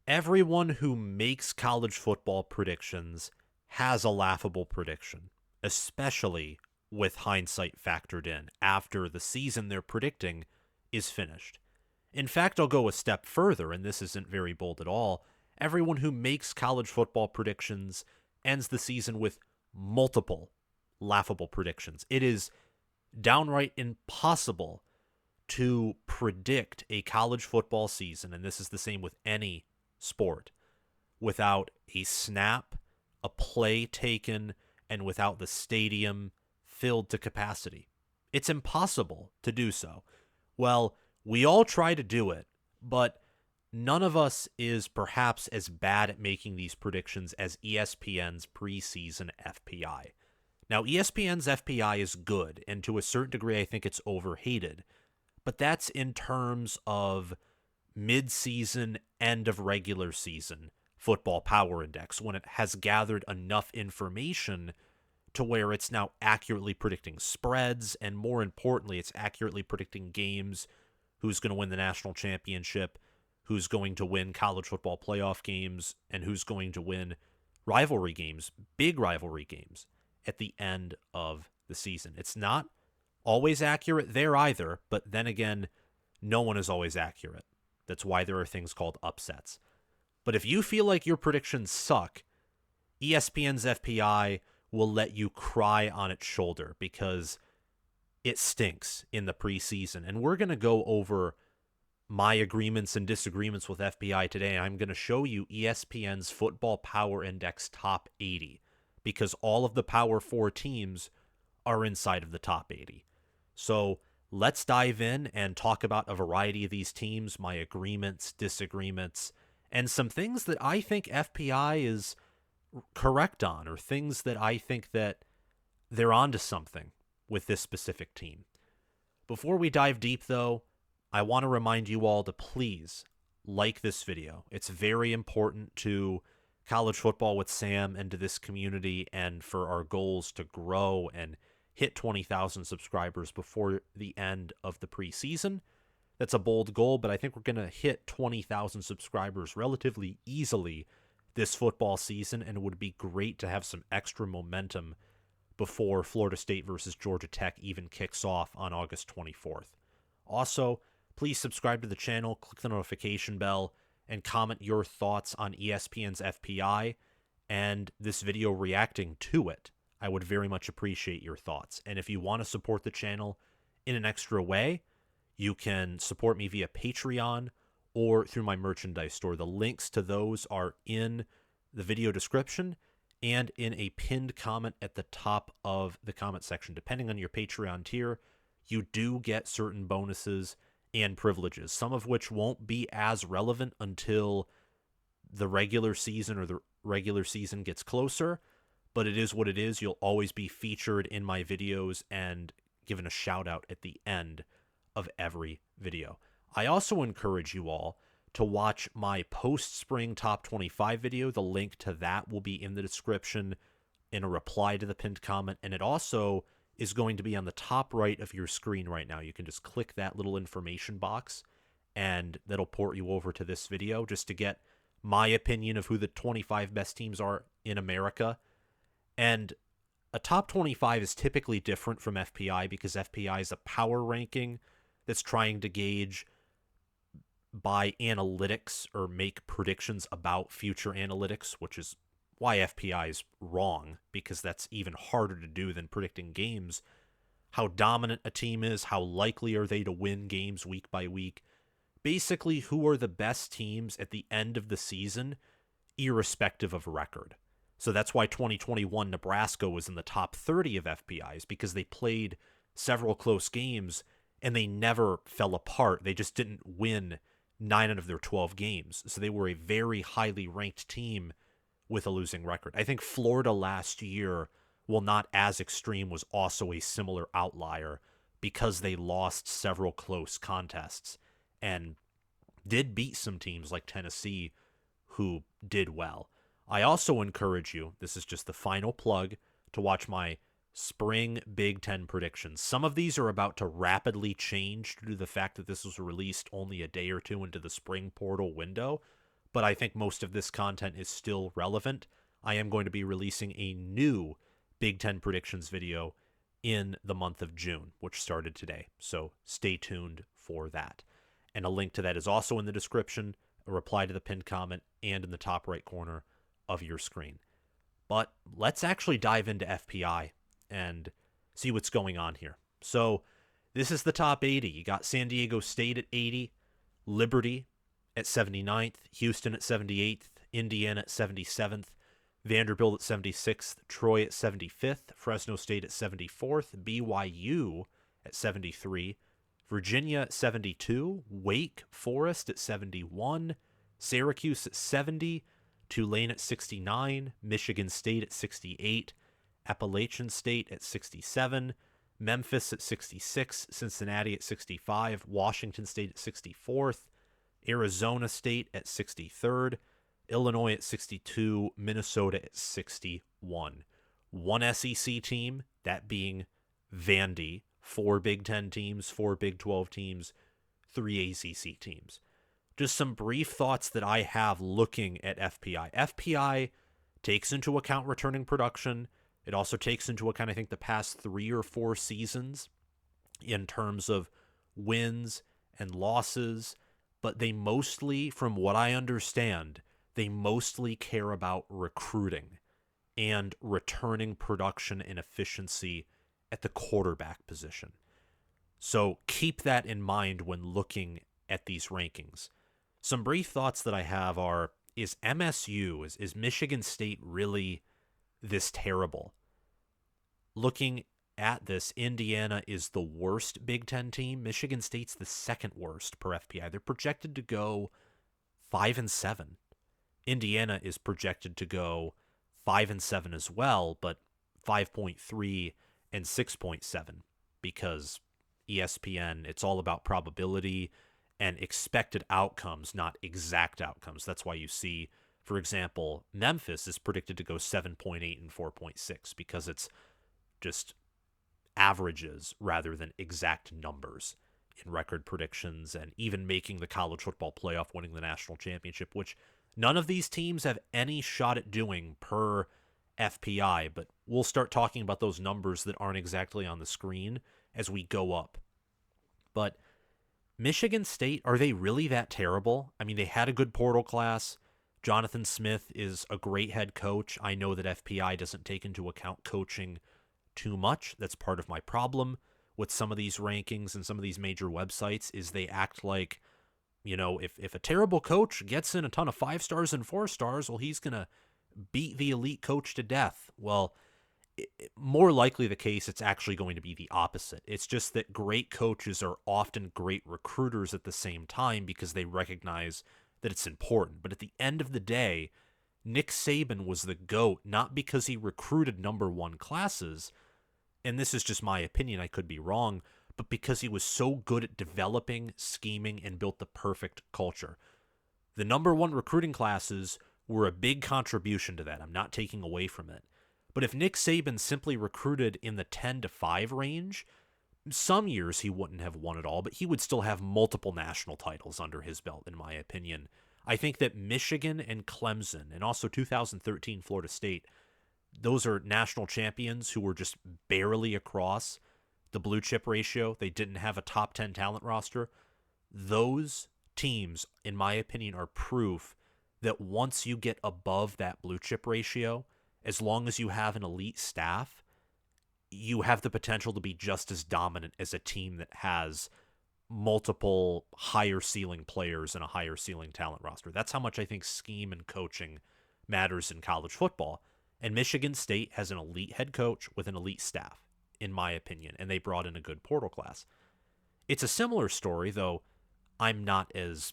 Everyone who makes college football predictions has a laughable prediction, especially with hindsight factored in after the season they're predicting is finished. In fact, I'll go a step further, and this isn't very bold at all. Everyone who makes college football predictions ends the season with multiple laughable predictions. It is downright impossible to predict a college football season, and this is the same with any sport, without a snap, a play taken, and without the stadium filled to capacity. It's impossible to do so. Well, we all try to do it, but none of us is perhaps as bad at making these predictions as ESPN's preseason FPI. Now, ESPN's FPI is good, and to a certain degree, I think it's overhated, but that's in terms of mid-season, end of regular season football power index, when it has gathered enough information to where it's now accurately predicting spreads, and more importantly, it's accurately predicting games, who's going to win the national championship, who's going to win college football playoff games, and who's going to win rivalry games, big rivalry games, at the end of the season. It's not always accurate there either, but then again, no one is always accurate. That's why there are things called upsets. But if you feel like your predictions suck, ESPN's FPI will let you cry on its shoulder because it stinks in the preseason. And we're going to go over my agreements and disagreements with FPI today. I'm going to show you ESPN's Football Power Index Top 80 because all of the Power 4 teams are inside of the top 80. So let's dive in and talk about a variety of these teams, my agreements, disagreements, and some things that I think FPI is correct on, or things that I think that they're onto something with this specific team. Before we dive deep, though, I want to remind you all to please like this video. It's very important to College Football with Sam and to this community and for our goals to grow and hit 20,000 subscribers before the end of the preseason. That's a bold goal, but I think we're going to hit 20,000 subscribers relatively easily this football season, and it would be great to have some extra momentum before Florida State versus Georgia Tech even kicks off on August 24th. Also, please subscribe to the channel, click the notification bell, and comment your thoughts on ESPN's FPI and this video reacting to it. I would very much appreciate your thoughts. And if you want to support the channel in an extra way, you can support me via Patreon or through my merchandise store. The links to those are in the video description and in a pinned comment at the top of the comment section. Depending on your Patreon tier, you do get certain bonuses and privileges, some of which won't be as relevant until the regular season or the regular season gets closer, but it is what it is. You'll always be featured in my videos and given a shout out at the end of every video. I also encourage you all to watch my post-spring top 25 video. The link to that will be in the description in a reply to the pinned comment, and it also is going to be on the top right of your screen right now. You can just click that little information box, and that'll port you over to this video just to get my opinion of who the 25 best teams are in America. And a top 25 is typically different from FPI because FPI is a power ranking that's trying to gauge by analytics or make predictions about future analytics, which is why FPI is wrong, because that's even harder to do than predicting games. How dominant a team is, how likely are they to win games week by week. Basically, who are the best teams at the end of the season, irrespective of record. So that's why 2021 Nebraska was in the top 30 of FPIs, because they played several close games and they never fell apart. They just didn't win 9 out of their 12 games. So they were a very highly ranked team with a losing record. I think Florida last year, while not as extreme, was also a similar outlier because they lost several close contests and did beat some teams like Tennessee who did well. I also encourage you, this is just the final plug, to watch my spring Big Ten predictions. Some of these are about to rapidly change due to the fact that this was released only a day or two into the spring portal window, but I think most of this content is still relevant. I am going to be releasing a new Big Ten predictions video in the month of June, which started today. So stay tuned for that. And a link to that is also in the description, a reply to the pinned comment, and in the top right corner of your screen. But let's actually dive into FPI and see what's going on here. So this is the top 80. You got San Diego State at 80, Liberty at 79th, Houston at 78th, Indiana at 77th, Vanderbilt at 76th, Troy at 75th, Fresno State at 74th, BYU at 73, Virginia at 72, Wake Forest at 71, Syracuse at 70, Tulane at 69, Michigan State at 68, Appalachian State at 67, Memphis at 66, Cincinnati at 65, Washington State at 64th, Arizona State at 63rd, Illinois at 62, Minnesota at 61. One SEC team, that being Vandy, 4 Big Ten teams, 4 Big 12 teams, 3 ACC teams. Just some brief thoughts that I have looking at FPI. FPI takes into account returning production. It also takes into account, I think, the past 3 or 4 seasons in terms of wins and losses. But they mostly, from what I understand, they mostly care about recruiting and returning production and efficiency at the quarterback position. So keep that in mind when looking at these rankings. Some brief thoughts that I have are, is MSU, is Michigan State really this terrible? Looking at this, Indiana is the worst Big Ten team. Michigan State's the second worst per FPI. They're projected to go 5-7. Indiana is projected to go 5-7 as well, but 5.3 and 6.7 because ESPN, it's all about probability and expected outcomes, not exact outcomes. That's why you see, for example, Memphis is predicted to go 7.8 and 4.6 because it's just averages rather than exact numbers in record predictions and even making the college football playoff, winning the national championship, which none of these teams have any shot at doing per FPI, but we'll start talking about those numbers that aren't exactly on the screen as we go up. But Michigan State, are they really that terrible? I mean, they had a good portal class. Jonathan Smith is a great head coach. I know that FPI doesn't take into account coaching too much. That's part of my problem with some of these rankings and some of these major websites is they act like, you know, if a terrible coach gets in a ton of 5 stars and 4 stars, well, he's going to beat the elite coach to death. Well, more likely the case, it's actually going to be the opposite. It's just that great coaches are often great recruiters at the same time because they recognize that it's important. But at the end of the day, Nick Saban was the GOAT, not because he recruited number 1 classes, and this is just my opinion, I could be wrong, but because he was so good at developing, scheming, and built the perfect culture. The number 1 recruiting classes were a big contribution to that. I'm not taking away from it. But if Nick Saban simply recruited in the 10-5 range, some years he wouldn't have won it all, but he would still have multiple national titles under his belt, in my opinion. I think that Michigan and Clemson, and also 2013 Florida State, those are national champions who were just barely across the blue chip ratio. They didn't have a top 10 talent roster. Those teams, in my opinion, are proof that once you get above that blue chip ratio, as long as you have an elite staff, you have the potential to be just as dominant as a team that has multiple higher ceiling players and a higher ceiling talent roster. That's how much I think scheme and coaching matters in college football. And Michigan State has an elite head coach with an elite staff, in my opinion, and they brought in a good portal class. It's a similar story, though I'm not as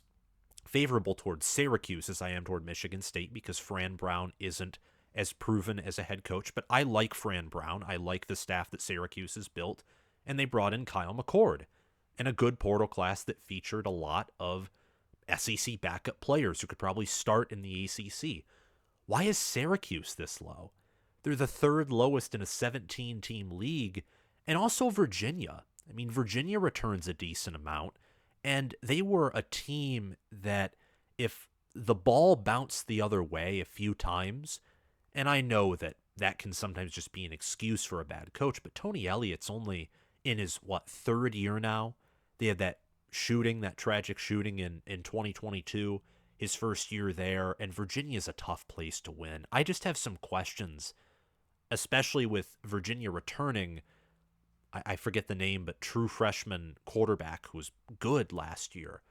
favorable towards Syracuse as I am toward Michigan State because Fran Brown isn't as proven as a head coach, but I like Fran Brown. I like the staff that Syracuse has built, and they brought in Kyle McCord and a good portal class that featured a lot of SEC backup players who could probably start in the ACC. Why is Syracuse this low? They're the 3rd lowest in a 17-team league, and also Virginia. I mean, Virginia returns a decent amount, and they were a team that if the ball bounced the other way a few times, and I know that that can sometimes just be an excuse for a bad coach, but Tony Elliott's only in his, third year now? They had that shooting, that tragic shooting in 2022, his first year there, and Virginia's a tough place to win. I just have some questions, especially with Virginia returning, I forget the name, but true freshman quarterback who was good last year.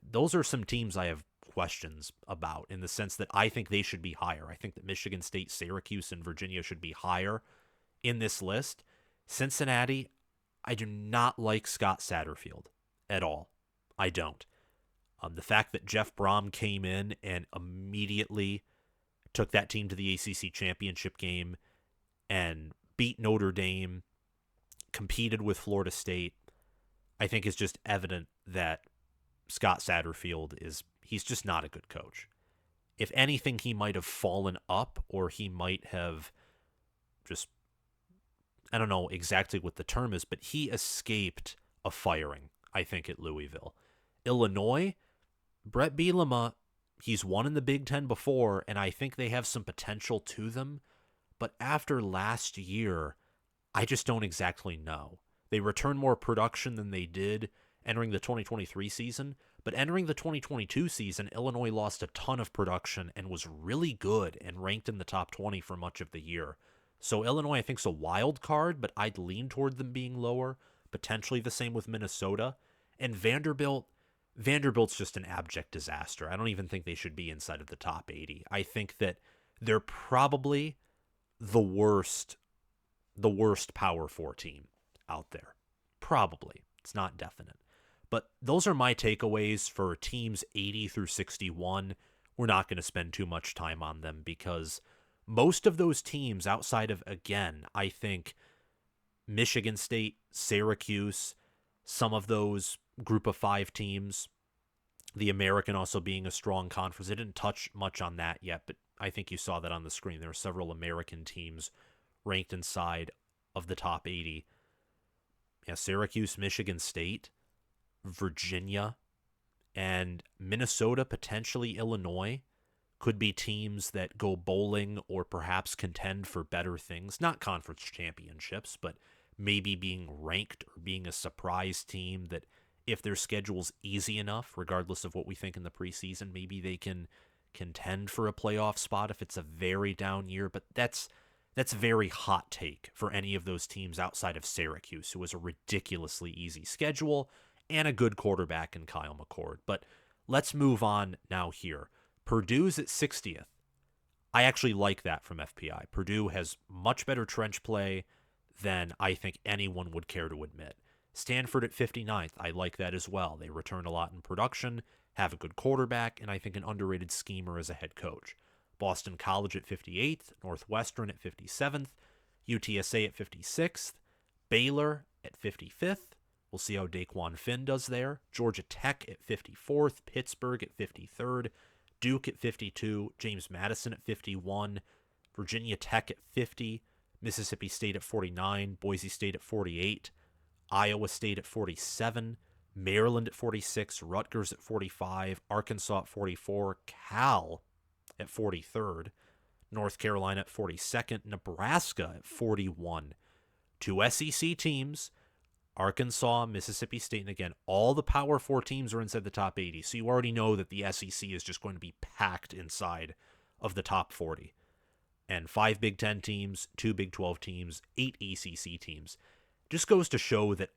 Those are some teams I have questions about in the sense that I think they should be higher. I think that Michigan State, Syracuse, and Virginia should be higher in this list. Cincinnati, I do not like Scott Satterfield at all. I don't. The fact that Jeff Brom came in and immediately took that team to the ACC championship game and beat Notre Dame, competed with Florida State, I think is just evident that Scott Satterfield he's just not a good coach. If anything, he might have fallen up, or he might have just, I don't know exactly what the term is, but he escaped a firing, I think, at Louisville. Illinois, Brett Bielema, he's won in the Big Ten before, and I think they have some potential to them. But after last year, I just don't exactly know. They returned more production than they did entering the 2023 season, but entering the 2022 season, Illinois lost a ton of production and was really good and ranked in the top 20 for much of the year. So Illinois, I think, is a wild card, but I'd lean toward them being lower, potentially the same with Minnesota. And Vanderbilt's just an abject disaster. I don't even think they should be inside of the top 80. I think that they're probably the worst Power 4 team out there. Probably. It's not definite. But those are my takeaways for teams 80 through 61. We're not going to spend too much time on them because most of those teams outside of, again, I think Michigan State, Syracuse, some of those group of 5 teams, the American also being a strong conference. I didn't touch much on that yet, but I think you saw that on the screen. There are several American teams ranked inside of the top 80. Yeah, Syracuse, Michigan State, Virginia, and Minnesota, potentially Illinois, could be teams that go bowling or perhaps contend for better things. Not conference championships, but maybe being ranked or being a surprise team that if their schedule's easy enough, regardless of what we think in the preseason, maybe they can contend for a playoff spot if it's a very down year. But that's very hot take for any of those teams outside of Syracuse, who has a ridiculously easy schedule and a good quarterback in Kyle McCord. But let's move on now here. Purdue's at 60th. I actually like that from FPI. Purdue has much better trench play than I think anyone would care to admit. Stanford at 59th. I like that as well. They return a lot in production, have a good quarterback, and I think an underrated schemer as a head coach. Boston College at 58th, Northwestern at 57th, UTSA at 56th, Baylor at 55th. We'll see how Daquan Finn does there. Georgia Tech at 54th, Pittsburgh at 53rd, Duke at 52, James Madison at 51, Virginia Tech at 50, Mississippi State at 49, Boise State at 48, Iowa State at 47, Maryland at 46, Rutgers at 45, Arkansas at 44, Cal at 43rd, North Carolina at 42nd, Nebraska at 41. 2 SEC teams, Arkansas, Mississippi State, and again, all the Power 4 teams are inside the top 80, so you already know that the SEC is just going to be packed inside of the top 40. And 5 Big 10 teams, 2 Big 12 teams, 8 ACC teams. Just goes to show that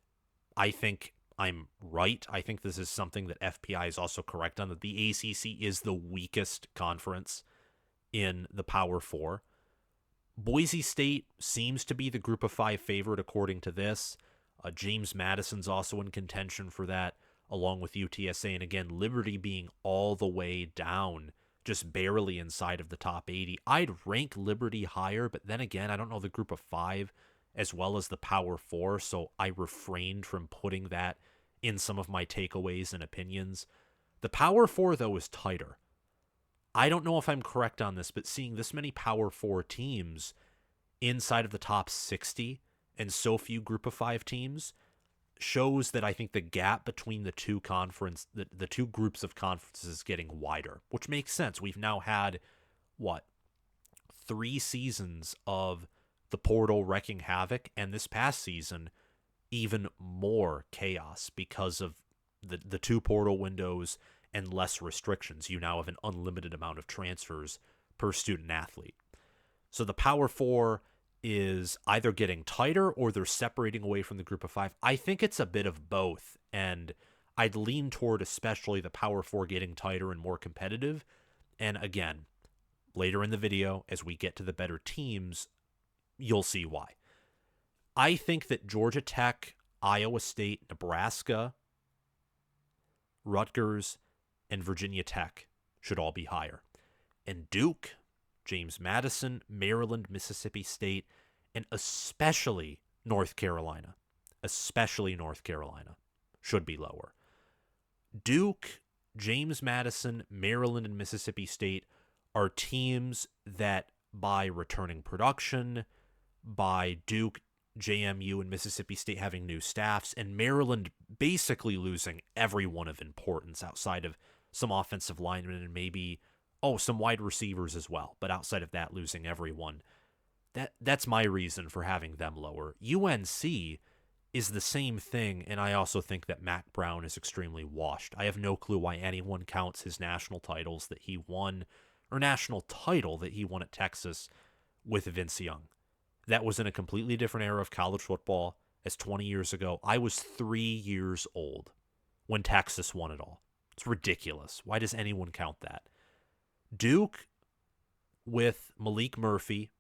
I think I'm right. I think this is something that FPI is also correct on, that the ACC is the weakest conference in the Power 4. Boise State seems to be the group of 5 favorite according to this. James Madison's also in contention for that, along with UTSA. And again, Liberty being all the way down, just barely inside of the top 80. I'd rank Liberty higher, but then again, I don't know the group of 5 as well as the Power 4, so I refrained from putting that in some of my takeaways and opinions. The Power 4, though, is tighter. I don't know if I'm correct on this, but seeing this many Power 4 teams inside of the top 60 and so few group of 5 teams shows that I think the gap between the two groups of conferences is getting wider, which makes sense. We've now had, what, 3 seasons of the portal wreaking havoc, and this past season, even more chaos because of the two portal windows and less restrictions. You now have an unlimited amount of transfers per student athlete. So the Power Four is either getting tighter or they're separating away from the group of five. I think it's a bit of both, and I'd lean toward especially the Power Four getting tighter and more competitive. And again, later in the video, as we get to the better teams, you'll see why. I think that Georgia Tech, Iowa State, Nebraska, Rutgers, and Virginia Tech should all be higher. And Duke, James Madison, Maryland, Mississippi State, and especially North Carolina, should be lower. Duke, James Madison, Maryland, and Mississippi State are teams that, by returning production, by Duke, JMU, and Mississippi State having new staffs, and Maryland basically losing everyone of importance outside of some offensive linemen and maybe, some wide receivers as well. But outside of that, losing everyone. That's my reason for having them lower. UNC is the same thing, and I also think that Mac Brown is extremely washed. I have no clue why anyone counts his national title that he won at Texas with Vince Young. That was in a completely different era of college football. As 20 years ago, I was 3 years old when Texas won it all. It's ridiculous. Why does anyone count that? Duke with Malik Murphy,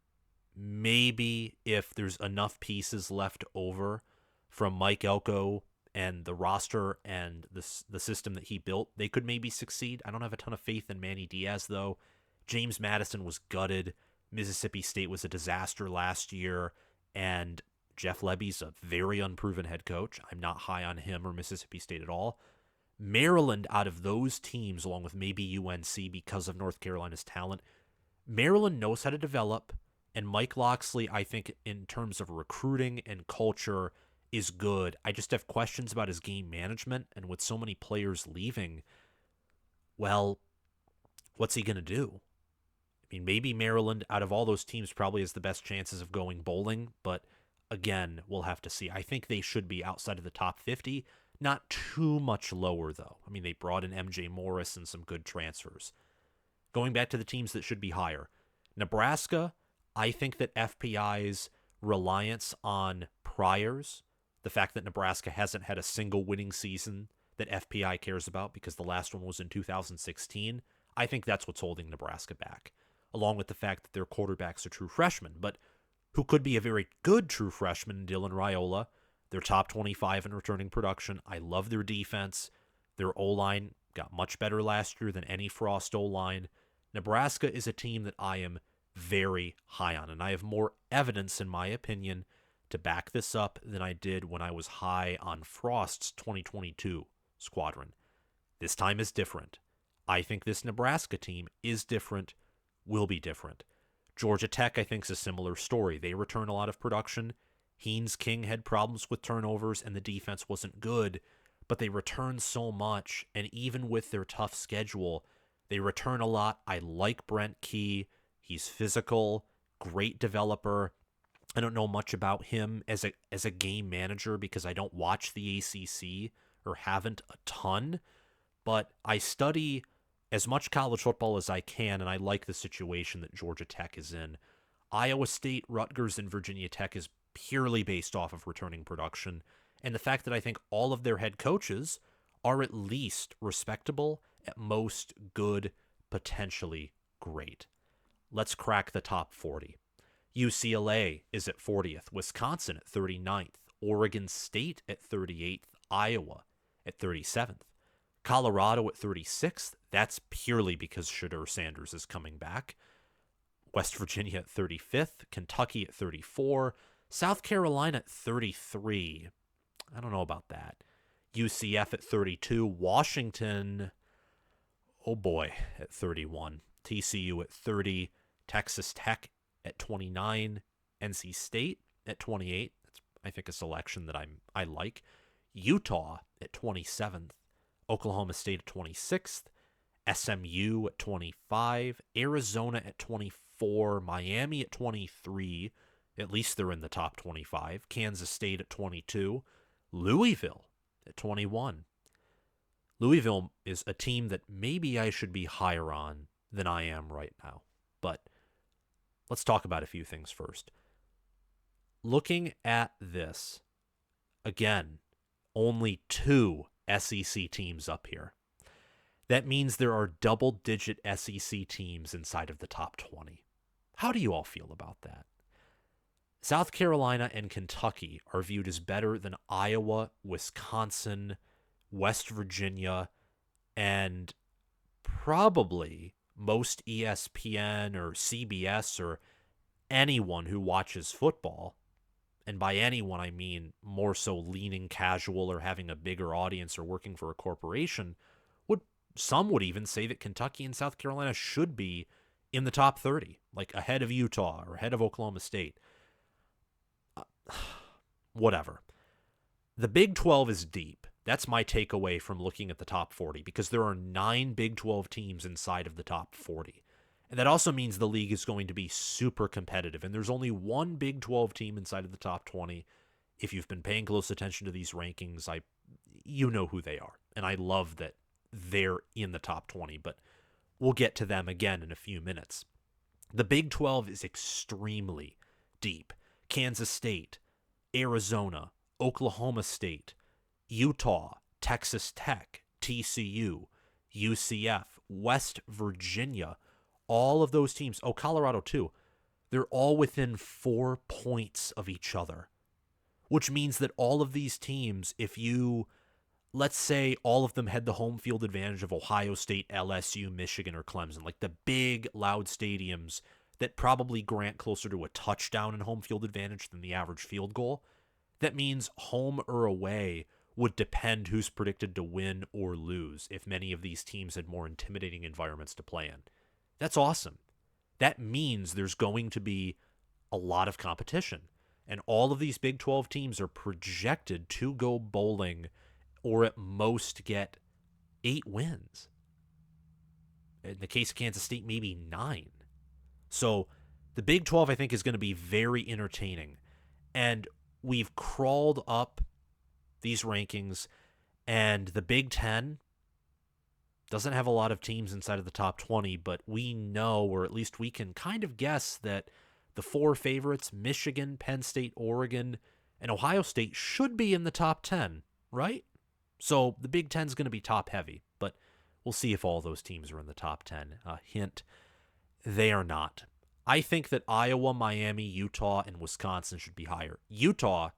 maybe if there's enough pieces left over from Mike Elko and the roster and the system that he built, they could maybe succeed. I don't have a ton of faith in Manny Diaz, though. James Madison was gutted. Mississippi State was a disaster last year, and Jeff Lebby's a very unproven head coach. I'm not high on him or Mississippi State at all. Maryland, out of those teams, along with maybe UNC because of North Carolina's talent, Maryland knows how to develop, and Mike Locksley, I think, in terms of recruiting and culture, is good. I just have questions about his game management, and with so many players leaving, well, what's he going to do? I mean, maybe Maryland, out of all those teams, probably has the best chances of going bowling, but again, we'll have to see. I think they should be outside of the top 50, not too much lower, though. I mean, they brought in MJ Morris and some good transfers. Going back to the teams that should be higher, Nebraska, I think that FPI's reliance on priors, the fact that Nebraska hasn't had a single winning season that FPI cares about because the last one was in 2016, I think that's what's holding Nebraska back, along with the fact that their quarterback's a true freshman, but who could be a very good true freshman, Dylan Raiola. They're top 25 in returning production. I love their defense. Their O-line got much better last year than any Frost O-line. Nebraska is a team that I am very high on, and I have more evidence, in my opinion, to back this up than I did when I was high on Frost's 2022 squadron. This time is different. I think this Nebraska team is different, will be different. Georgia Tech, I think, is a similar story. They return a lot of production. Haynes King had problems with turnovers, and the defense wasn't good, but they return so much, and even with their tough schedule, they return a lot. I like Brent Key. He's physical, great developer. I don't know much about him as a game manager because I don't watch the ACC or haven't a ton, but I study as much college football as I can, and I like the situation that Georgia Tech is in. Iowa State, Rutgers, and Virginia Tech is purely based off of returning production, and the fact that I think all of their head coaches are at least respectable, at most good, potentially great. Let's crack the top 40. UCLA is at 40th, Wisconsin at 39th, Oregon State at 38th, Iowa at 37th, Colorado at 36th. That's purely because Shedeur Sanders is coming back. West Virginia at 35th, Kentucky at 34, South Carolina at 33. I don't know about that. UCF at 32, Washington, oh boy, at 31, TCU at 30, Texas Tech at 29, NC State at 28. That's, I think, a selection that I like. Utah at 27th, Oklahoma State at 26th, SMU at 25, Arizona at 24, Miami at 23, at least they're in the top 25, Kansas State at 22, Louisville at 21. Louisville is a team that maybe I should be higher on than I am right now. But let's talk about a few things first. Looking at this, again, only 2 SEC teams up here. That means there are double-digit SEC teams inside of the top 20. How do you all feel about that? South Carolina and Kentucky are viewed as better than Iowa, Wisconsin, West Virginia, and probably most ESPN or CBS or anyone who watches football. And by anyone, I mean more so leaning casual or having a bigger audience or working for a corporation. Some would even say that Kentucky and South Carolina should be in the top 30, like ahead of Utah or ahead of Oklahoma State. Whatever. The Big 12 is deep. That's my takeaway from looking at the top 40, because there are 9 Big 12 teams inside of the top 40. And that also means the league is going to be super competitive. And there's only one Big 12 team inside of the top 20. If you've been paying close attention to these rankings, you know who they are. And I love that they're in the top 20, but we'll get to them again in a few minutes. The Big 12 is extremely deep. Kansas State, Arizona, Oklahoma State, Utah, Texas Tech, TCU, UCF, West Virginia, all of those teams, Colorado too, they're all within 4 points of each other, which means that all of these teams, if you, let's say all of them had the home field advantage of Ohio State, LSU, Michigan, or Clemson, like the big, loud stadiums that probably grant closer to a touchdown in home field advantage than the average field goal, that means home or away would depend who's predicted to win or lose if many of these teams had more intimidating environments to play in. That's awesome. That means there's going to be a lot of competition. And all of these Big 12 teams are projected to go bowling or at most get 8 wins. In the case of Kansas State, maybe 9. So the Big 12, I think, is going to be very entertaining. And we've crawled up these rankings, and the Big 10 doesn't have a lot of teams inside of the top 20, but we know, or at least we can kind of guess, that the 4 favorites, Michigan, Penn State, Oregon, and Ohio State, should be in the top 10, right? So the Big 10 is going to be top heavy, but we'll see if all those teams are in the top 10. Hint, they are not. I think that Iowa, Miami, Utah, and Wisconsin should be higher. Utah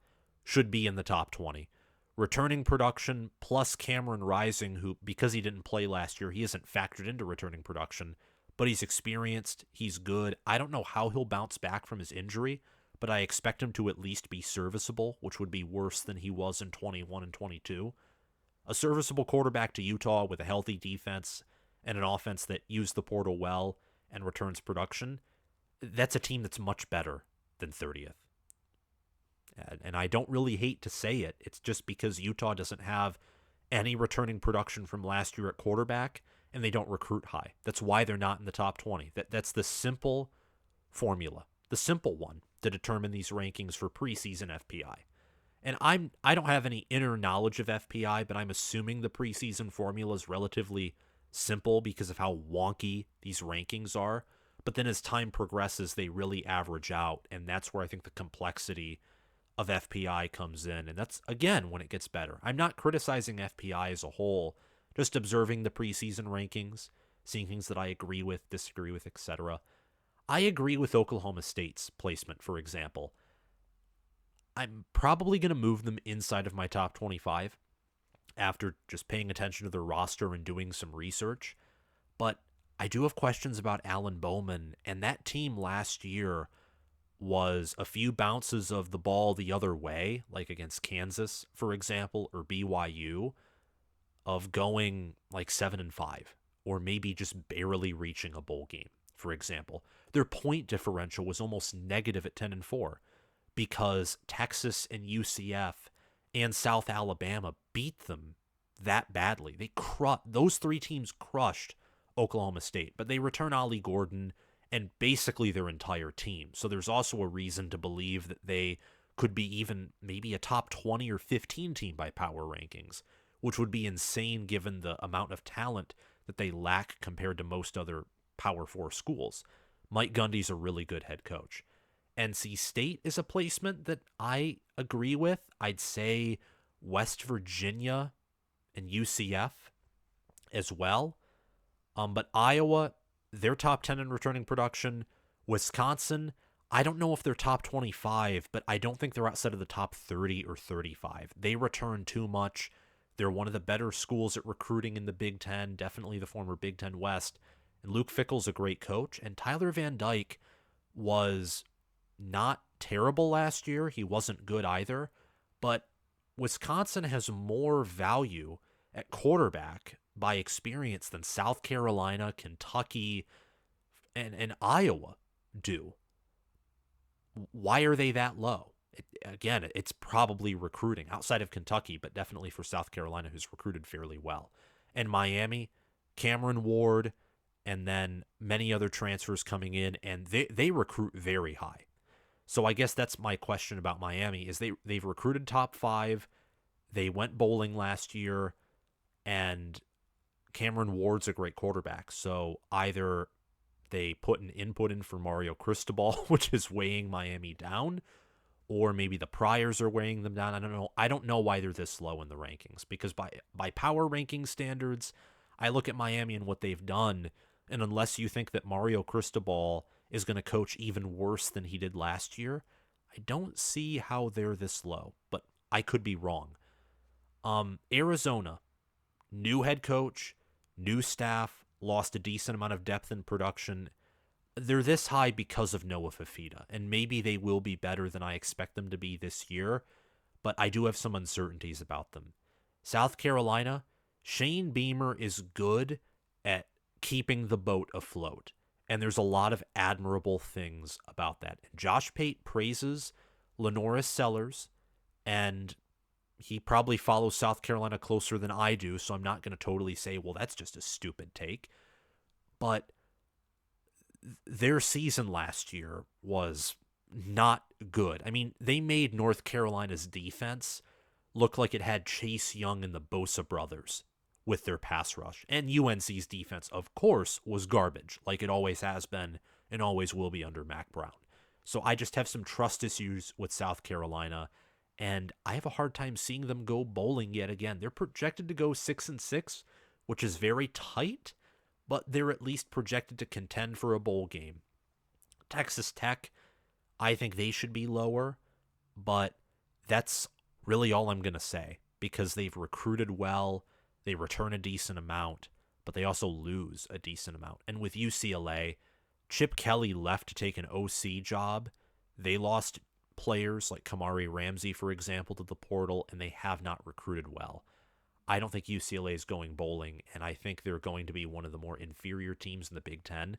should be in the top 20. Returning production plus Cameron Rising, who, because he didn't play last year, he isn't factored into returning production, but he's experienced, he's good. I don't know how he'll bounce back from his injury, but I expect him to at least be serviceable, which would be worse than he was in 21 and 22. A serviceable quarterback to Utah with a healthy defense and an offense that used the portal well and returns production, that's a team that's much better than 30th. And I don't really hate to say it. It's just because Utah doesn't have any returning production from last year at quarterback, and they don't recruit high. That's why they're not in the top 20. That's the simple formula, the simple one to determine these rankings for preseason FPI. And I don't have any inner knowledge of FPI, but I'm assuming the preseason formula is relatively simple because of how wonky these rankings are. But then as time progresses, they really average out, and that's where I think the complexity of FPI comes in. And that's, again, when it gets better. I'm not criticizing FPI as a whole, just observing the preseason rankings, seeing things that I agree with, disagree with, etc. I agree with Oklahoma State's placement, for example. I'm probably going to move them inside of my top 25 after just paying attention to their roster and doing some research. But I do have questions about Alan Bowman, and that team last year was a few bounces of the ball the other way, like against Kansas, for example, or BYU, of going like 7-5, or maybe just barely reaching a bowl game, for example. Their point differential was almost negative at 10-4 because Texas and UCF and South Alabama beat them that badly. Those three teams crushed Oklahoma State, but they return Ollie Gordon and basically their entire team. So there's also a reason to believe that they could be even maybe a top 20 or 15 team by power rankings, which would be insane given the amount of talent that they lack compared to most other Power 4 schools. Mike Gundy's a really good head coach. NC State is a placement that I agree with. I'd say West Virginia and UCF as well. But Iowa, they're top 10 in returning production. Wisconsin, I don't know if they're top 25, but I don't think they're outside of the top 30 or 35. They return too much. They're one of the better schools at recruiting in the Big Ten, definitely the former Big Ten West. And Luke Fickell's a great coach. And Tyler Van Dyke was not terrible last year. He wasn't good either. But Wisconsin has more value at quarterback by experience than South Carolina, Kentucky, and Iowa do. Why are they that low? Again, it's probably recruiting outside of Kentucky, but definitely for South Carolina, who's recruited fairly well. And Miami, Cameron Ward, and then many other transfers coming in, and they recruit very high. So I guess that's my question about Miami is they've recruited top 5. They went bowling last year, and Cameron Ward's a great quarterback. So either they put an input in for Mario Cristobal, which is weighing Miami down, or maybe the Priors are weighing them down. I don't know. I don't know why they're this low in the rankings, because by power ranking standards, I look at Miami and what they've done, and unless you think that Mario Cristobal is going to coach even worse than he did last year, I don't see how they're this low, but I could be wrong. Arizona, new head coach, new staff, lost a decent amount of depth in production. They're this high because of Noah Fifita, and maybe they will be better than I expect them to be this year, but I do have some uncertainties about them. South Carolina, Shane Beamer is good at keeping the boat afloat, and there's a lot of admirable things about that. Josh Pate praises Lenoris Sellers, and he probably follows South Carolina closer than I do, so I'm not going to totally say, well, that's just a stupid take. But their season last year was not good. I mean, they made North Carolina's defense look like it had Chase Young and the Bosa brothers with their pass rush. And UNC's defense, of course, was garbage, like it always has been and always will be under Mac Brown. So I just have some trust issues with South Carolina, and I have a hard time seeing them go bowling yet again. They're projected to go 6-6, which is very tight, but they're at least projected to contend for a bowl game. Texas Tech, I think they should be lower, but that's really all I'm going to say, because they've recruited well, they return a decent amount, but they also lose a decent amount. And with UCLA, Chip Kelly left to take an OC job. They lost players like Kamari Ramsey, for example, to the portal, and they have not recruited well. I don't think UCLA is going bowling, and I think they're going to be one of the more inferior teams in the Big Ten.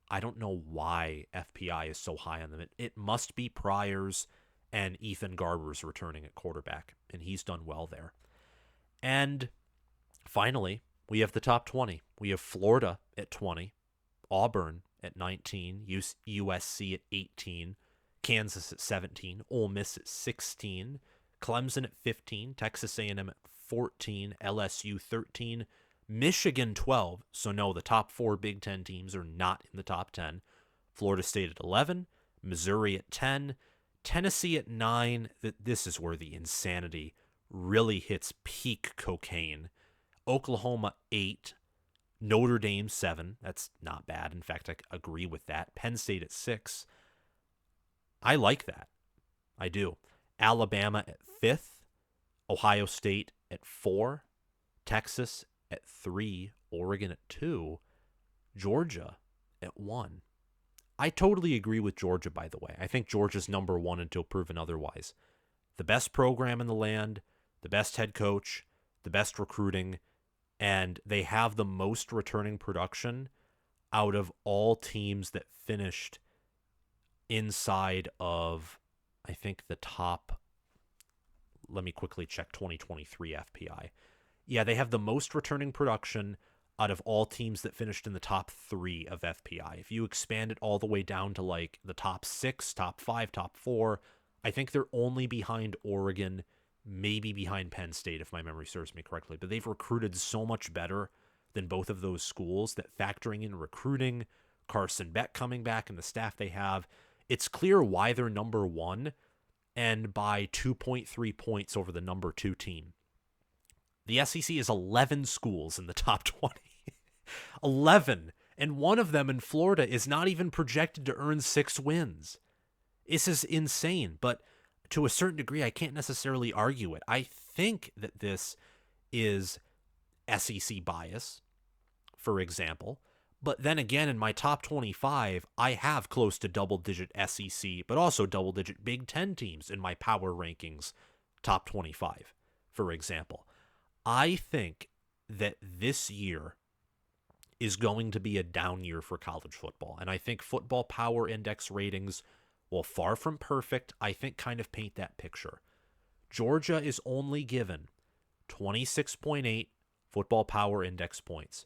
I don't know why FPI is so high on them. It must be Priors and Ethan Garber's returning at quarterback, and he's done well there. And finally, we have the top 20. We have Florida at 20, Auburn at 19, USC at 18, Kansas at 17, Ole Miss at 16, Clemson at 15, Texas A&M at 14, LSU 13, Michigan 12. So no, the top 4 Big Ten teams are not in the top 10. Florida State at 11, Missouri at 10, Tennessee at 9. This is where the insanity really hits peak cocaine. Oklahoma 8, Notre Dame 7. That's not bad. In fact, I agree with that. Penn State at 6. I like that. I do. Alabama at 5th, Ohio State at 4, Texas at 3, Oregon at 2, Georgia at 1. I totally agree with Georgia, by the way. I think Georgia's number 1 until proven otherwise. The best program in the land, the best head coach, the best recruiting, and they have the most returning production out of all teams that finished inside of, I think, the top, let me quickly check 2023 FPI. Yeah, they have the most returning production out of all teams that finished in the top 3 of FPI. If you expand it all the way down to like the top 6, top 5, top 4, I think they're only behind Oregon, maybe behind Penn State, if my memory serves me correctly. But they've recruited so much better than both of those schools that factoring in recruiting, Carson Beck coming back, and the staff they have, it's clear why they're number 1 and by 2.3 points over the number 2 team. The SEC is 11 schools in the top 20. 11. And one of them in Florida is not even projected to earn 6 wins. This is insane, but to a certain degree, I can't necessarily argue it. I think that this is SEC bias, for example. But then again, in my top 25, I have close to double-digit SEC, but also double-digit Big Ten teams in my power rankings top 25, for example. I think that this year is going to be a down year for college football. And I think football power index ratings, while far from perfect, I think kind of paint that picture. Georgia is only given 26.8 football power index points.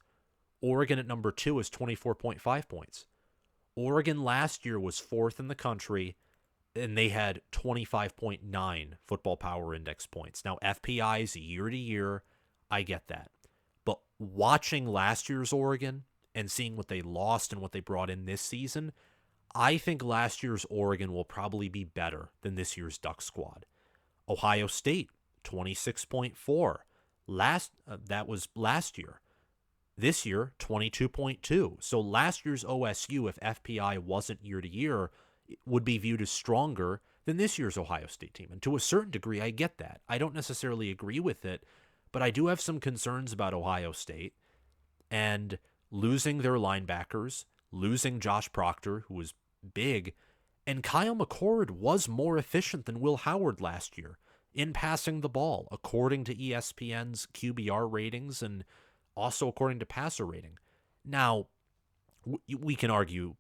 Oregon at number 2 is 24.5 points. Oregon last year was 4th in the country, and they had 25.9 football power index points. Now, FPI's year to year, I get that. But watching last year's Oregon and seeing what they lost and what they brought in this season, I think last year's Oregon will probably be better than this year's Duck squad. Ohio State, 26.4. That was last year. This year, 22.2. So last year's OSU, if FPI wasn't year to year, would be viewed as stronger than this year's Ohio State team. And to a certain degree, I get that. I don't necessarily agree with it, but I do have some concerns about Ohio State and losing their linebackers, losing Josh Proctor, who was big, and Kyle McCord was more efficient than Will Howard last year in passing the ball, according to ESPN's QBR ratings and also according to passer rating. Now, we can argue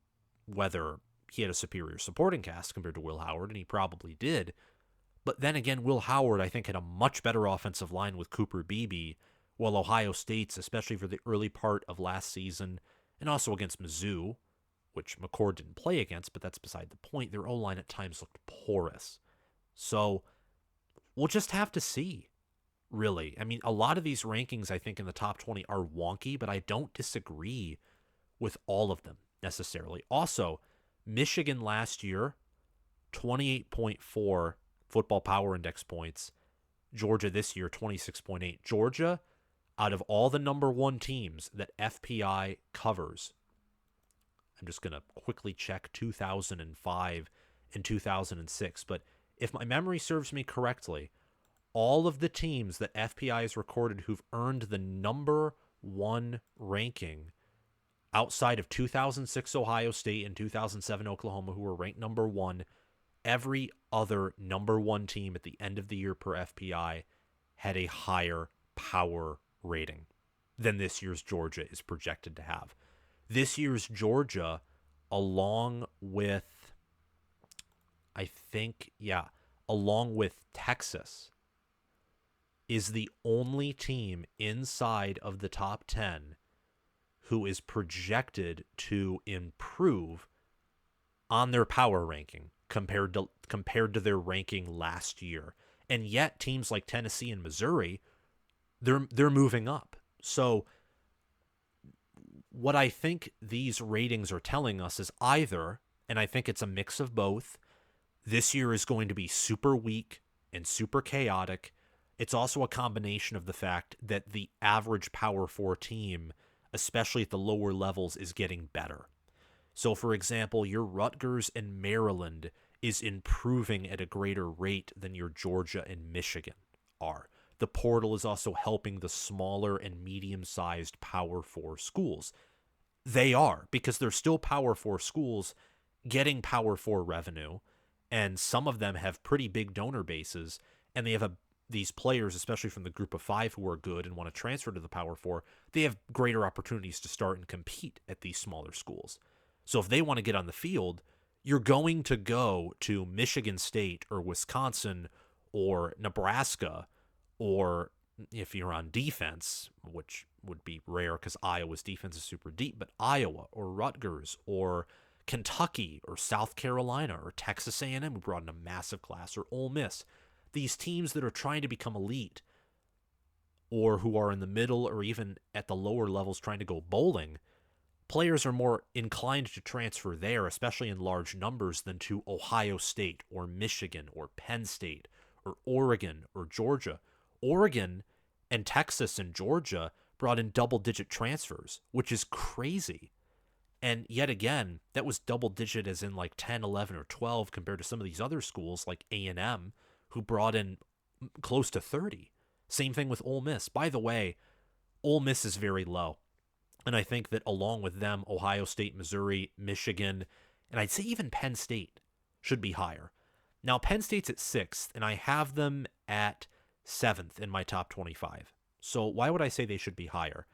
whether he had a superior supporting cast compared to Will Howard, and he probably did. But then again, Will Howard, I think, had a much better offensive line with Cooper Beebe, while Ohio State's, especially for the early part of last season, and also against Mizzou, which McCord didn't play against, but that's beside the point, their O-line at times looked porous. So we'll just have to see, really. I mean, a lot of these rankings, I think, in the top 20 are wonky, but I don't disagree with all of them necessarily. Also, Michigan last year, 28.4 football power index points. Georgia this year, 26.8. Georgia, out of all the number 1 teams that FPI covers, I'm just going to quickly check 2005 and 2006, but if my memory serves me correctly, all of the teams that FPI has recorded who've earned the number 1 ranking outside of 2006 Ohio State and 2007 Oklahoma, who were ranked number 1, every other number 1 team at the end of the year per FPI had a higher power rating than this year's Georgia is projected to have. This year's Georgia, along with, along with Texas, is the only team inside of the top 10 who is projected to improve on their power ranking compared to their ranking last year. And yet teams like Tennessee and Missouri, they're moving up. So what I think these ratings are telling us is either, and I think it's a mix of both, this year is going to be super weak and super chaotic. It's also a combination of the fact that the average Power 4 team, especially at the lower levels, is getting better. So, for example, your Rutgers and Maryland is improving at a greater rate than your Georgia and Michigan are. The portal is also helping the smaller and medium-sized Power 4 schools. They are, because they're still Power 4 schools getting Power 4 revenue, and some of them have pretty big donor bases, and they have these players, especially from the group of 5 who are good and want to transfer to the Power 4, they have greater opportunities to start and compete at these smaller schools. So if they want to get on the field, you're going to go to Michigan State or Wisconsin or Nebraska, or if you're on defense, which would be rare because Iowa's defense is super deep, but Iowa or Rutgers or Kentucky or South Carolina or Texas A&M, who brought in a massive class, or Ole Miss, these teams that are trying to become elite or who are in the middle or even at the lower levels trying to go bowling, players are more inclined to transfer there, especially in large numbers, than to Ohio State or Michigan or Penn State or Oregon or Georgia. Oregon and Texas and Georgia brought in double-digit transfers, which is crazy. And yet again, that was double-digit as in like 10, 11, or 12 compared to some of these other schools like A&M, who brought in close to 30. Same thing with Ole Miss. By the way, Ole Miss is very low. And I think that along with them, Ohio State, Missouri, Michigan, and I'd say even Penn State should be higher. Now, Penn State's at 6th, and I have them at 7th in my top 25. So why would I say they should be higher?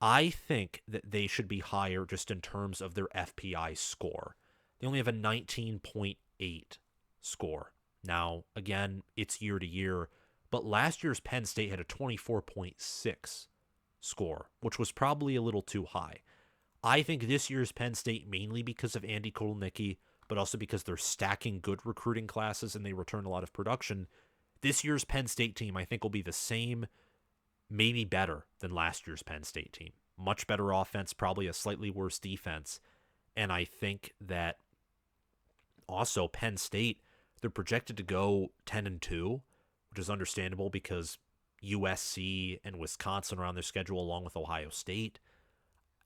I think that they should be higher just in terms of their FPI score. They only have a 19.8 score. Now, again, it's year to year, but last year's Penn State had a 24.6 score, which was probably a little too high. I think this year's Penn State, mainly because of Andy Kotelnicki, but also because they're stacking good recruiting classes and they return a lot of production, this year's Penn State team I think will be the same, maybe better than last year's Penn State team. Much better offense, probably a slightly worse defense. And I think that also Penn State, they're projected to go 10-2, which is understandable because USC and Wisconsin are on their schedule along with Ohio State.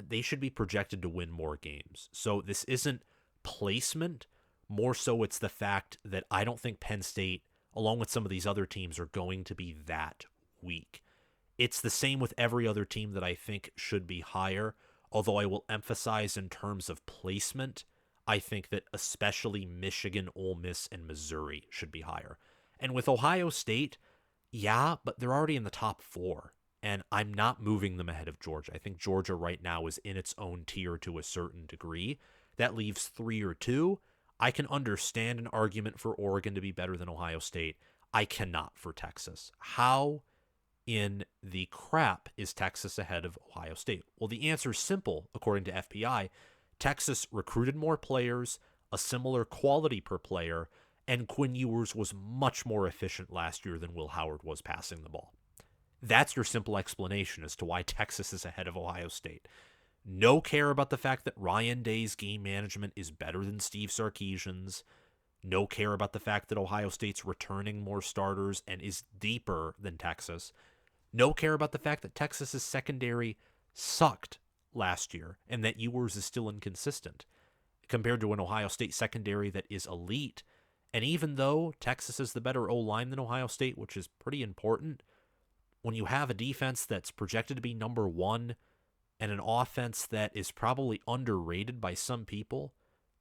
They should be projected to win more games. So this isn't placement. More so it's the fact that I don't think Penn State, along with some of these other teams, are going to be that weak. It's the same with every other team that I think should be higher, although I will emphasize in terms of placement, I think that especially Michigan, Ole Miss, and Missouri should be higher. And with Ohio State, yeah, but they're already in the top 4, and I'm not moving them ahead of Georgia. I think Georgia right now is in its own tier to a certain degree. That leaves 3 or 2. I can understand an argument for Oregon to be better than Ohio State. I cannot for Texas. How in the crap is Texas ahead of Ohio State? Well, the answer is simple, according to FPI. Texas recruited more players, a similar quality per player, and Quinn Ewers was much more efficient last year than Will Howard was passing the ball. That's your simple explanation as to why Texas is ahead of Ohio State. No care about the fact that Ryan Day's game management is better than Steve Sarkisian's. No care about the fact that Ohio State's returning more starters and is deeper than Texas. No care about the fact that Texas's secondary sucked last year and that Ewers is still inconsistent compared to an Ohio State secondary that is elite. And even though Texas is the better O-line than Ohio State, which is pretty important, when you have a defense that's projected to be number 1 and an offense that is probably underrated by some people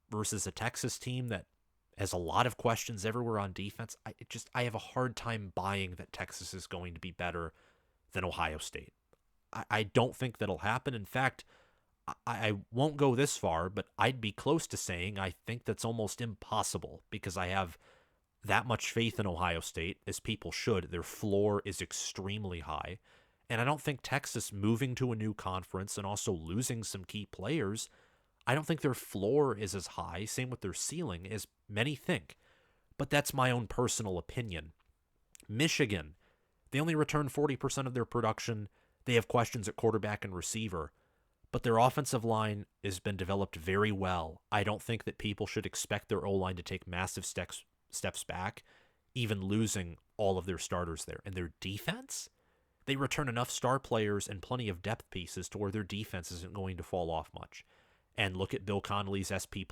versus a Texas team that has a lot of questions everywhere on defense, I have a hard time buying that Texas is going to be better than Ohio State. I don't think that'll happen. In fact, I won't go this far, but I'd be close to saying I think that's almost impossible because I have that much faith in Ohio State, as people should. Their floor is extremely high. And I don't think Texas moving to a new conference and also losing some key players, I don't think their floor is as high, same with their ceiling, as many think. But that's my own personal opinion. Michigan, they only return 40% of their production. They have questions at quarterback and receiver. But their offensive line has been developed very well. I don't think that people should expect their O-line to take massive steps back, even losing all of their starters there. And their defense? They return enough star players and plenty of depth pieces to where their defense isn't going to fall off much. And look at Bill Connolly's SP+,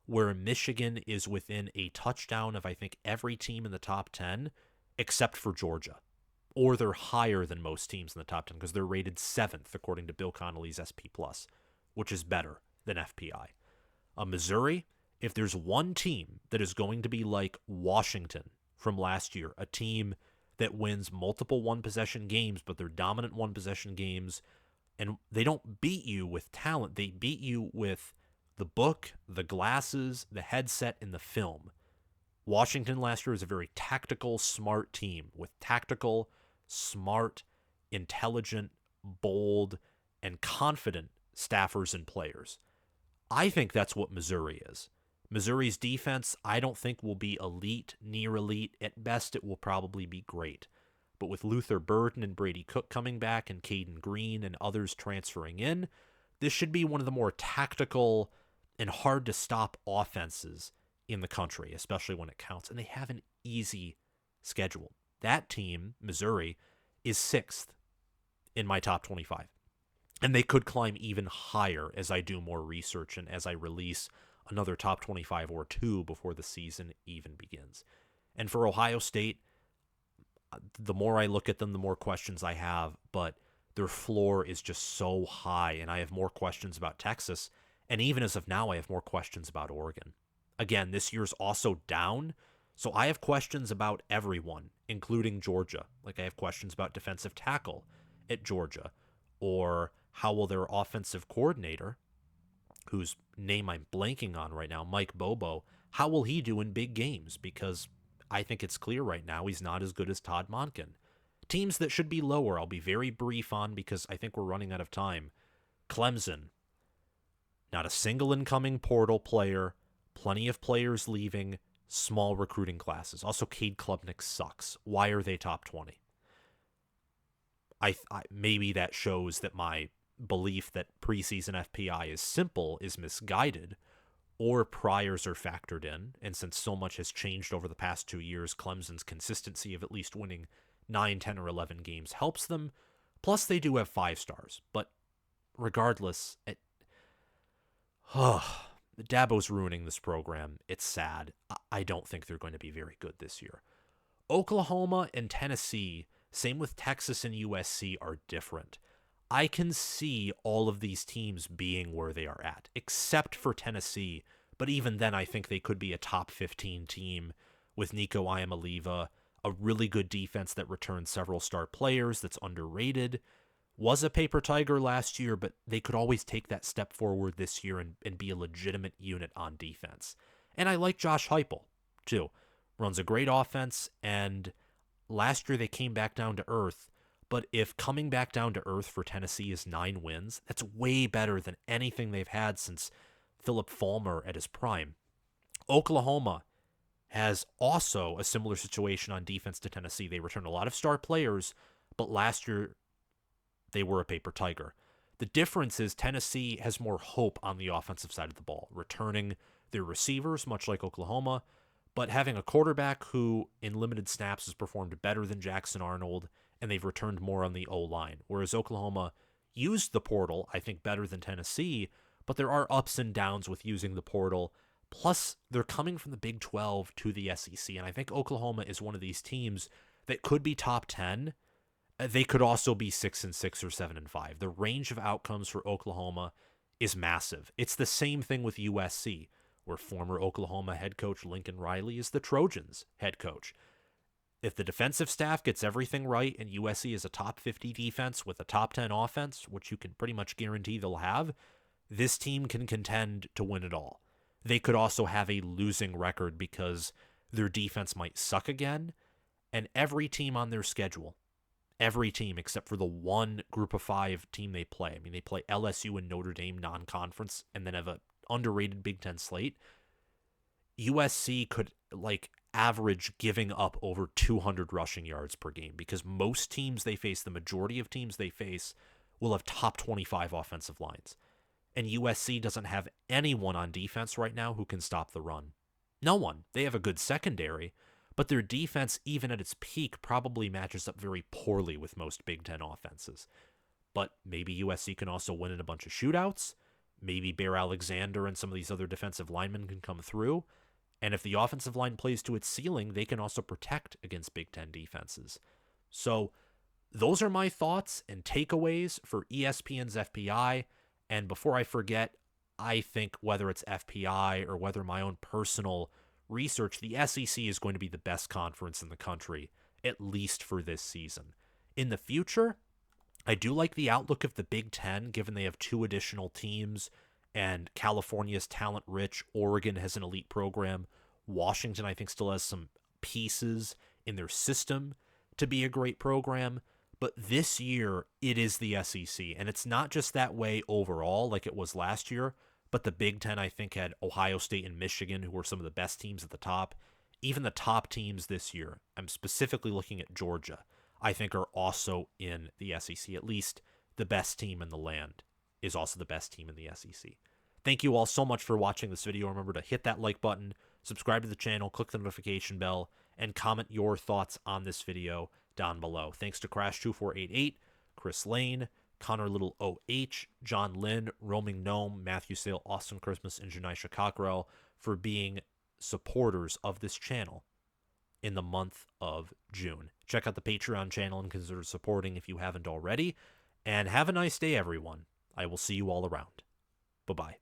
where Michigan is within a touchdown of, I think, every team in the top 10, except for Georgia. Or they're higher than most teams in the top 10 because they're rated 7th according to Bill Connolly's SP+, which is better than FPI. Missouri, if there's one team that is going to be like Washington from last year, a team that wins multiple one-possession games, but they're dominant one-possession games, and they don't beat you with talent. They beat you with the book, the glasses, the headset, and the film. Washington last year was a very tactical, smart team with tactical, smart, intelligent, bold, and confident staffers and players. I think that's what Missouri is. Missouri's defense, I don't think will be elite, near elite. At best, it will probably be great. But with Luther Burden and Brady Cook coming back and Caden Green and others transferring in, this should be one of the more tactical and hard to stop offenses in the country, especially when it counts. And they have an easy schedule. That team, Missouri, is 6th in my top 25. And they could climb even higher as I do more research and as I release another top 25 or two before the season even begins. And for Ohio State, the more I look at them, the more questions I have, but their floor is just so high, and I have more questions about Texas, and even as of now, I have more questions about Oregon. Again, this year's also down, so I have questions about everyone, including Georgia. Like I have questions about defensive tackle at Georgia, or how will their offensive coordinator, whose name I'm blanking on right now, Mike Bobo, how will he do in big games? Because I think it's clear right now he's not as good as Todd Monken. Teams that should be lower, I'll be very brief on because I think we're running out of time. Clemson, not a single incoming portal player, plenty of players leaving, small recruiting classes. Also, Cade Klubnik sucks. Why are they top 20? I maybe that shows that my belief that preseason FPI is simple is misguided, or priors are factored in, and since so much has changed over the past 2 years, Clemson's consistency of at least winning 9, 10, or 11 games helps them. Plus, they do have 5 stars, but regardless, Dabo's ruining this program. It's sad. I don't think they're going to be very good this year. Oklahoma and Tennessee, same with Texas and USC, are different. I can see all of these teams being where they are at, except for Tennessee. But even then, I think they could be a top 15 team with Nico Iamaleava, a really good defense that returns several star players that's underrated. Was a paper tiger last year, but they could always take that step forward this year and be a legitimate unit on defense. And I like Josh Heupel, too. Runs a great offense, and last year they came back down to earth. But if coming back down to earth for Tennessee is 9 wins, that's way better than anything they've had since Philip Fulmer at his prime. Oklahoma has also a similar situation on defense to Tennessee. They returned a lot of star players, but last year they were a paper tiger. The difference is Tennessee has more hope on the offensive side of the ball, returning their receivers, much like Oklahoma, but having a quarterback who in limited snaps has performed better than Jackson Arnold, and they've returned more on the O-line. Whereas Oklahoma used the portal, I think, better than Tennessee, but there are ups and downs with using the portal. Plus, they're coming from the Big 12 to the SEC, and I think Oklahoma is one of these teams that could be top 10. They could also be 6-6 or 7-5. The range of outcomes for Oklahoma is massive. It's the same thing with USC, where former Oklahoma head coach Lincoln Riley is the Trojans' head coach. If the defensive staff gets everything right and USC is a top 50 defense with a top 10 offense, which you can pretty much guarantee they'll have, this team can contend to win it all. They could also have a losing record because their defense might suck again, and every team on their schedule, every team except for the one group of 5 team they play. I mean, they play LSU and Notre Dame non-conference and then have an underrated Big Ten slate. USC could average giving up over 200 rushing yards per game because most teams they face, the majority of teams they face, will have top 25 offensive lines. And USC doesn't have anyone on defense right now who can stop the run. No one. They have a good secondary, but their defense, even at its peak, probably matches up very poorly with most Big Ten offenses. But maybe USC can also win in a bunch of shootouts. Maybe Bear Alexander and some of these other defensive linemen can come through. And if the offensive line plays to its ceiling, they can also protect against Big Ten defenses. So those are my thoughts and takeaways for ESPN's FPI. And before I forget, I think whether it's FPI or whether my own personal research, the SEC is going to be the best conference in the country, at least for this season. In the future, I do like the outlook of the Big Ten, given they have 2 additional teams, and California's talent-rich, Oregon has an elite program, Washington, I think, still has some pieces in their system to be a great program. But this year, it is the SEC. And it's not just that way overall, like it was last year, but the Big Ten, I think, had Ohio State and Michigan, who were some of the best teams at the top. Even the top teams this year, I'm specifically looking at Georgia, I think are also in the SEC. At least the best team in the land is also the best team in the SEC. Thank you all so much for watching this video. Remember to hit that like button, subscribe to the channel, click the notification bell, and comment your thoughts on this video down below. Thanks to Crash2488, Chris Lane, Connor Little OH, John Lynn, Roaming Gnome, Matthew Sale, Austin Christmas, and Janisha Cockrell for being supporters of this channel in the month of June. Check out the Patreon channel and consider supporting if you haven't already. And have a nice day, everyone. I will see you all around. Bye-bye.